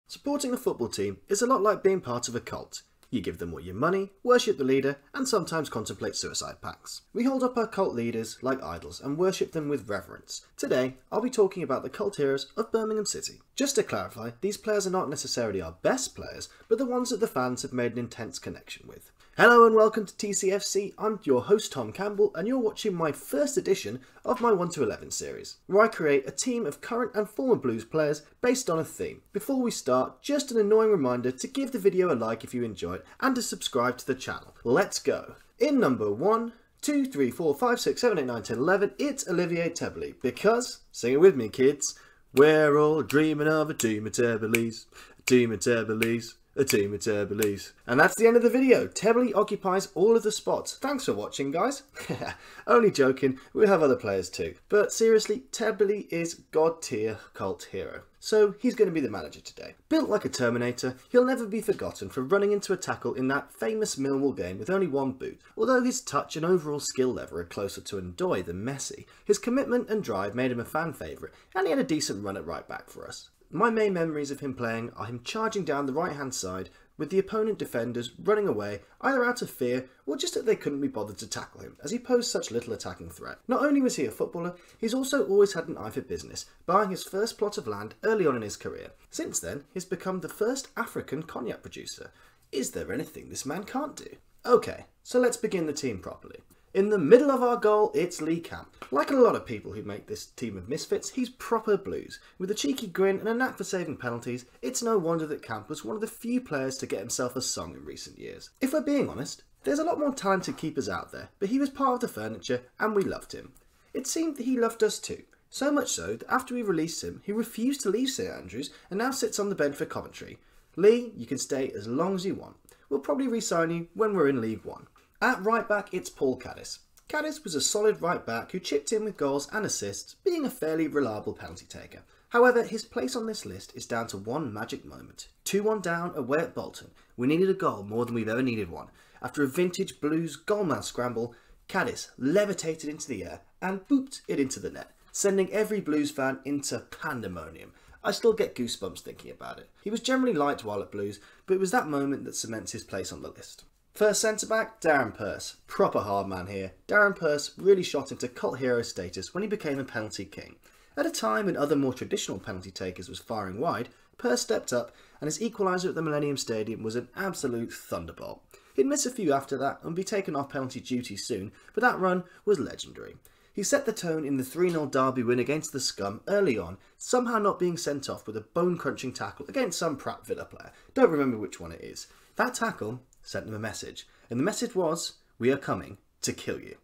Supporting a football team is a lot like being part of a cult. You give them all your money, worship the leader, and sometimes contemplate suicide pacts. We hold up our cult leaders like idols and worship them with reverence. Today, I'll be talking about the cult heroes of Birmingham City. Just to clarify, these players are not necessarily our best players, but the ones that the fans have made an intense connection with. Hello and welcome to TCFC, I'm your host Tom Campbell and you're watching my first edition of my 1 to 11 series, where I create a team of current and former Blues players based on a theme. Before we start, just an annoying reminder to give the video a like if you enjoy it and to subscribe to the channel. Let's go! In number 1, 2, 3, 4, 5, 6, 7, 8, 9, 10, 11, it's Olivier Tebley, because, sing it with me kids, we're all dreaming of a team of Tebleys, a team of Tebleys. A team of Terbleys. And that's the end of the video. Tebley occupies all of the spots. Thanks for watching, guys. Only joking, we have other players too. But seriously, Tebley is god tier cult hero. So he's going to be the manager today. Built like a Terminator, he'll never be forgotten for running into a tackle in that famous Millwall game with only one boot. Although his touch and overall skill level are closer to Ndoye than Messi, his commitment and drive made him a fan favourite, and he had a decent run at right back for us. My main memories of him playing are him charging down the right hand side with the opponent defenders running away either out of fear or just that they couldn't be bothered to tackle him as he posed such little attacking threat. Not only was he a footballer, he's also always had an eye for business, buying his first plot of land early on in his career. Since then, he's become the first African cognac producer. Is there anything this man can't do? Okay, so let's begin the team properly. In the middle of our goal, it's Lee Camp. Like a lot of people who make this team of misfits, he's proper Blues. With a cheeky grin and a knack for saving penalties, it's no wonder that Camp was one of the few players to get himself a song in recent years. If we're being honest, there's a lot more talented keepers out there, but he was part of the furniture and we loved him. It seemed that he loved us too. So much so that after we released him, he refused to leave St Andrews and now sits on the bench for Coventry. Lee, you can stay as long as you want. We'll probably re-sign you when we're in League One. At right back, it's Paul Caddis. Caddis was a solid right back who chipped in with goals and assists, being a fairly reliable penalty taker. However, his place on this list is down to one magic moment. 2-1 down away at Bolton. We needed a goal more than we've ever needed one. After a vintage Blues goalman scramble, Caddis levitated into the air and booped it into the net, sending every Blues fan into pandemonium. I still get goosebumps thinking about it. He was generally liked while at Blues, but it was that moment that cements his place on the list. First centre-back, Darren Purse. Proper hard man here. Darren Purse really shot into cult hero status when he became a penalty king. At a time when other more traditional penalty takers was firing wide, Purse stepped up and his equaliser at the Millennium Stadium was an absolute thunderbolt. He'd miss a few after that and be taken off penalty duty soon, but that run was legendary. He set the tone in the 3-0 derby win against the Scum early on, somehow not being sent off with a bone-crunching tackle against some Pratt Villa player. Don't remember which one it is. That tackle sent them a message, and the message was, we are coming to kill you.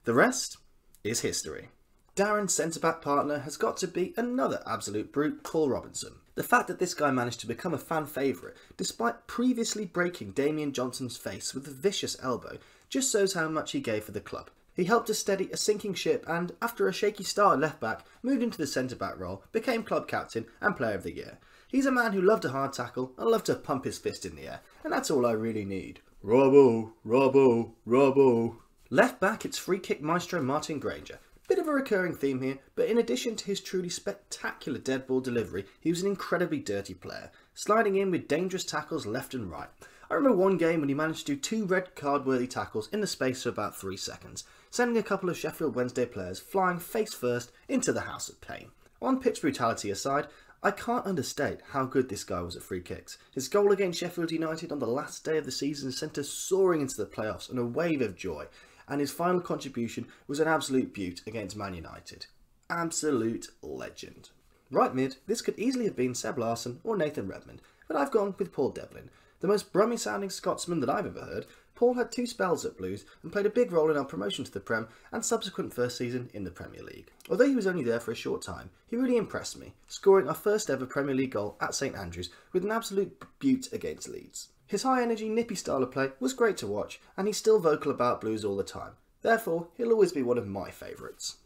The rest is history. Darren's centre-back partner has got to be another absolute brute, Paul Robinson. The fact that this guy managed to become a fan favourite, despite previously breaking Damian Johnson's face with a vicious elbow, just shows how much he gave for the club. He helped to steady a sinking ship and, after a shaky start at left-back, moved into the centre-back role, became club captain and player of the year. He's a man who loved a hard tackle and loved to pump his fist in the air, and that's all I really need. Robbo, Robbo, Robbo. Left back, it's free kick maestro Martin Granger. Bit of a recurring theme here, but in addition to his truly spectacular dead ball delivery, he was an incredibly dirty player, sliding in with dangerous tackles left and right. I remember one game when he managed to do 2 red card worthy tackles in the space of about 3 seconds, sending a couple of Sheffield Wednesday players flying face first into the house of pain. On pitch brutality aside, I can't understate how good this guy was at free kicks. His goal against Sheffield United on the last day of the season sent us soaring into the playoffs on a wave of joy, and his final contribution was an absolute beaut against Man United. Absolute legend. Right mid, this could easily have been Seb Larsson or Nathan Redmond, but I've gone with Paul Devlin. The most Brummy sounding Scotsman that I've ever heard, Paul had 2 spells at Blues and played a big role in our promotion to the Prem and subsequent first season in the Premier League. Although he was only there for a short time, he really impressed me, scoring our first ever Premier League goal at St Andrews with an absolute beaut against Leeds. His high energy, nippy style of play was great to watch, and he's still vocal about Blues all the time. Therefore, he'll always be one of my favourites.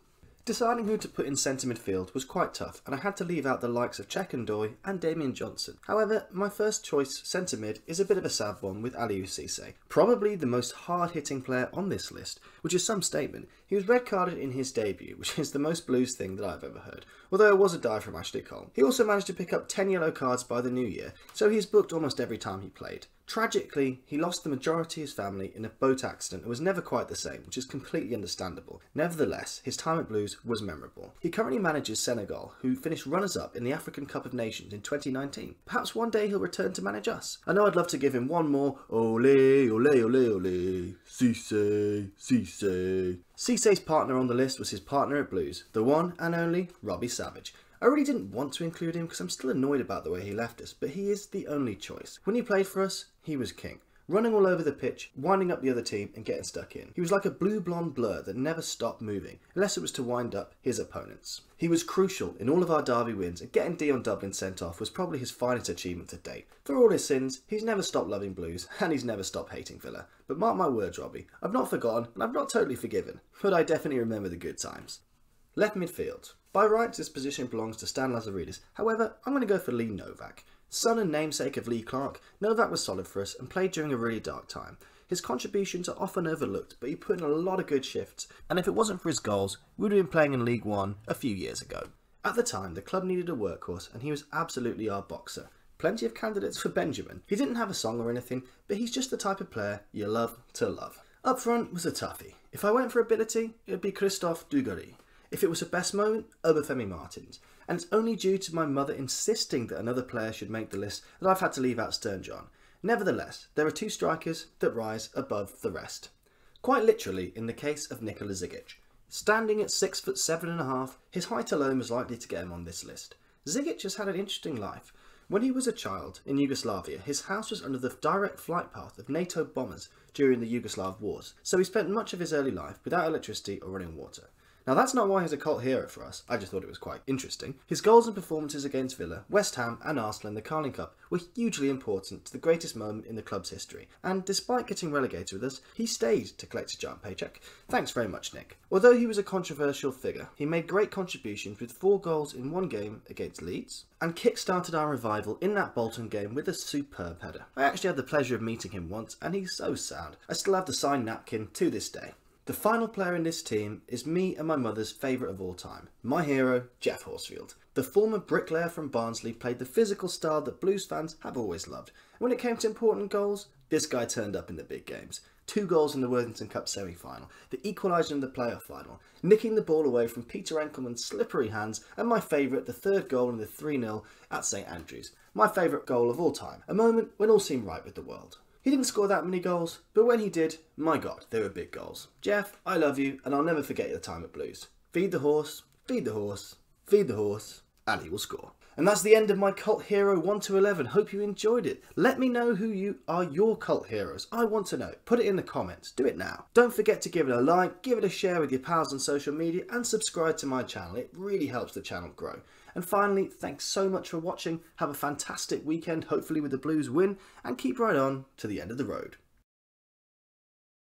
Deciding who to put in centre midfield was quite tough, and I had to leave out the likes of Chekandoy and Damien Johnson. However, my first choice centre mid is a bit of a sad one with Aliou Cisse. Probably the most hard-hitting player on this list, which is some statement. He was red carded in his debut, which is the most Blues thing that I've ever heard, although it was a dive from Ashley Cole. He also managed to pick up 10 yellow cards by the new year, so he's booked almost every time he played. Tragically, he lost the majority of his family in a boat accident and was never quite the same, which is completely understandable. Nevertheless, his time at Blues was memorable. He currently manages Senegal, who finished runners-up in the African Cup of Nations in 2019. Perhaps one day he'll return to manage us. I know I'd love to give him one more ole, ole, ole, ole, Cisse, Cisse. Cisse's partner on the list was his partner at Blues, the one and only Robbie Savage. I really didn't want to include him because I'm still annoyed about the way he left us, but he is the only choice. When he played for us, he was king. Running all over the pitch, winding up the other team and getting stuck in. He was like a blue-blonde blur that never stopped moving, unless it was to wind up his opponents. He was crucial in all of our derby wins, and getting Dion Dublin sent off was probably his finest achievement to date. For all his sins, he's never stopped loving Blues, and he's never stopped hating Villa. But mark my words, Robbie, I've not forgotten, and I've not totally forgiven, but I definitely remember the good times. Left midfield. By rights, this position belongs to Stan Lazaridis. However, I'm going to go for Lee Novak. Son and namesake of Lee Clark, Novak was solid for us and played during a really dark time. His contributions are often overlooked, but he put in a lot of good shifts, and if it wasn't for his goals, we would have been playing in League One a few years ago. At the time, the club needed a workhorse, and he was absolutely our boxer. Plenty of candidates for Benjamin. He didn't have a song or anything, but he's just the type of player you love to love. Up front was a toughie. If I went for ability, it would be Christophe Dugarry. If it was a best moment, Obafemi Martins. And it's only due to my mother insisting that another player should make the list that I've had to leave out Stern John. Nevertheless, there are two strikers that rise above the rest. Quite literally in the case of Nikola Zigic. Standing at 6'7½", his height alone was likely to get him on this list. Zigic has had an interesting life. When he was a child in Yugoslavia, his house was under the direct flight path of NATO bombers during the Yugoslav wars, so he spent much of his early life without electricity or running water. Now that's not why he's a cult hero for us, I just thought it was quite interesting. His goals and performances against Villa, West Ham and Arsenal in the Carling Cup were hugely important to the greatest moment in the club's history, and despite getting relegated with us, he stayed to collect a giant paycheck. Thanks very much, Nick. Although he was a controversial figure, he made great contributions with 4 goals in one game against Leeds, and kick-started our revival in that Bolton game with a superb header. I actually had the pleasure of meeting him once, and he's so sound. I still have the signed napkin to this day. The final player in this team is me and my mother's favourite of all time, my hero, Jeff Horsfield. The former bricklayer from Barnsley played the physical style that Blues fans have always loved. When it came to important goals, this guy turned up in the big games. 2 goals in the Worthington Cup semi-final, the equaliser in the playoff final, nicking the ball away from Peter Enkelman's slippery hands, and my favourite, the 3rd goal in the 3-0 at St Andrews. My favourite goal of all time, a moment when all seemed right with the world. He didn't score that many goals, but when he did, my God, they were big goals. Jeff, I love you, and I'll never forget your time at Blues. Feed the horse, feed the horse, feed the horse, and he will score. And that's the end of my Cult Hero 1 to 11. Hope you enjoyed it. Let me know who are your cult heroes. I want to know. Put it in the comments. Do it now. Don't forget to give it a like, give it a share with your pals on social media, and subscribe to my channel. It really helps the channel grow. And finally, thanks so much for watching. Have a fantastic weekend, hopefully with the Blues win, and keep right on to the end of the road.